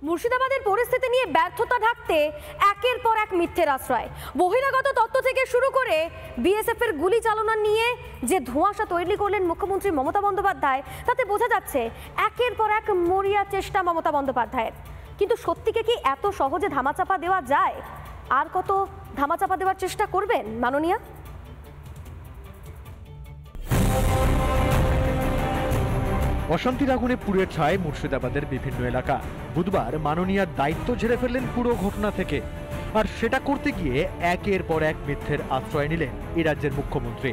মুর্শিদাবাদের পরিস্থিতি নিয়ে ব্যর্থতা ঢাকতে একের পর এক মিথ্যের আশ্রয়। বহিরাগত তথ্য থেকে শুরু করে বিএসএফ এর গুলি চালনা নিয়ে যে ধোঁয়াশা তৈরি করলেন মুখ্যমন্ত্রী মমতা বন্দ্যোপাধ্যায়, তাতে বোঝা যাচ্ছে একের পর এক মরিয়া চেষ্টা মমতা বন্দ্যোপাধ্যায়ের। কিন্তু সত্যিকে কি এত সহজে ধামাচাপা দেওয়া যায়? আর কত ধামাচাপা দেওয়ার চেষ্টা করবেন মাননীয়া? অশান্তির আগুনে পুড়ে ছায় মুর্শিদাবাদের বিভিন্ন এলাকা। বুধবার মাননীয়ার দায়িত্ব ঝেড়ে ফেললেন পুরো ঘটনা থেকে, আর সেটা করতে গিয়ে একের পর এক মিথ্যের আশ্রয় নিলেন এই রাজ্যের মুখ্যমন্ত্রী।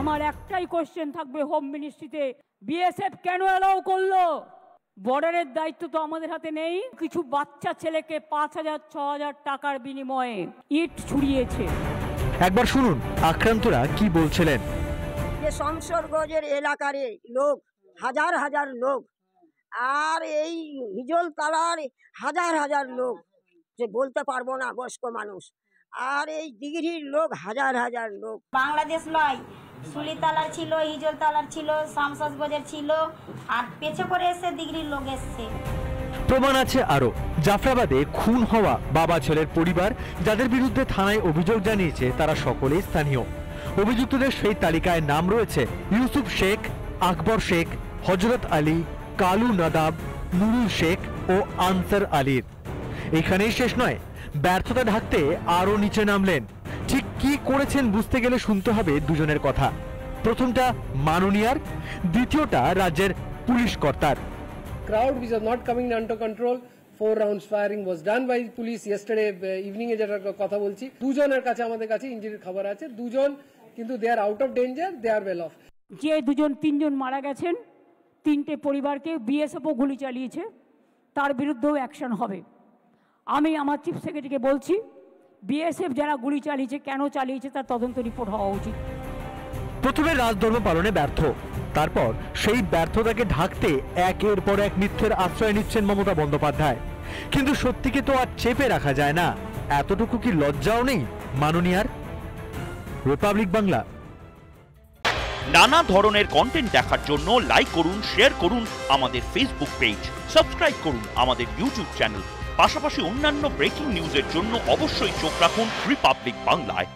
আমার একটাই কোশ্চেন থাকবে হোম মিনিস্ট্রিতে, বিএসএফ কেন অ্যালাউ করলো? বর্ডারের দায়িত্ব তো আমাদের হাতে নেই। কিছু বাচ্চা ছেলেকে 5,000-6,000 টাকার বিনিময়ে ইট ছুড়িয়েছে। একবার শুনুন আক্রান্তরা কি বলছিলেন। যে শমশরগঞ্জের এলাকার লোক, হাজার হাজার লোক, আর এই হিজলতলার হাজার হাজার লোক, যে বলতে পারবো না, বয়স্ক মানুষ, আর এই দিঘির লোক হাজার হাজার লোক। বাংলাদেশ নয়, সুলিতলার ছিল, হিজলতলার ছিল, শামশাজগঞ্জের ছিল, আর পেছে করে এসে দিঘির লোক এসছে। প্রমাণ আছে আরো। জাফরাবাদে খুন হওয়া বাবা ছেলের পরিবার, যাদের বিরুদ্ধে থানায় অভিযোগ জানিয়েছে, তারা সকলেই স্থানীয়। অভিযুক্তদের সেই তালিকায় নাম রয়েছে ইউসুফ শেখ, আকবর শেখ, হজরত আলী, কালু নাদাব, নুরুল শেখ ও আনসার আলীর। এখানেই শেষ নয়, ব্যর্থতা ঢাকতে আরো নিচে নামলেন। ঠিক কি করেছেন বুঝতে গেলে শুনতে হবে দুজনের কথা। প্রথমটা মাননীয়ার, দ্বিতীয়টা রাজ্যের পুলিশ কর্তার। Crowd which was not coming under control, 4 rounds firing was done by police yesterday evening. যেটা কথা বলছি, দুজনের কাছে আমাদের কাছে ইনজুরির খবর আছে। দুজন কিন্তু they are out of danger, they are well off. যে দুজন 3জন মারা গেছেন, 3টে পরিবারকে বিএসএফও গুলি চালিয়েছে, তার বিরুদ্ধেও অ্যাকশন হবে। আমি আমার চিফ সেক্রেটারিকে বলছি, বিএসএফ যারা গুলি চালিয়েছে, কেন চালিয়েছে, তার তদন্ত রিপোর্ট হওয়া উচিত। প্রথমে রাজধর্ম পালনে ব্যর্থ, তারপর সেই ব্যর্থতাকে ঢাকতে একের পর এক মিথ্যের আশ্রয় নিচ্ছেন মমতা বন্দ্যোপাধ্যায়। কিন্তু সত্যিকে তো আর চেপে রাখা যায় না। এতটুকু কি লজ্জাও নেই মাননীয়ার? রিপাবলিক বাংলা। নানা ধরনের কন্টেন্ট দেখার জন্য লাইক করুন, শেয়ার করুন আমাদের ফেসবুক পেজ, সাবস্ক্রাইব করুন আমাদের ইউটিউব চ্যানেল। পাশাপাশি অন্যান্য ব্রেকিং নিউজের জন্য অবশ্যই চোখ রাখুন রিপাবলিক বাংলায়।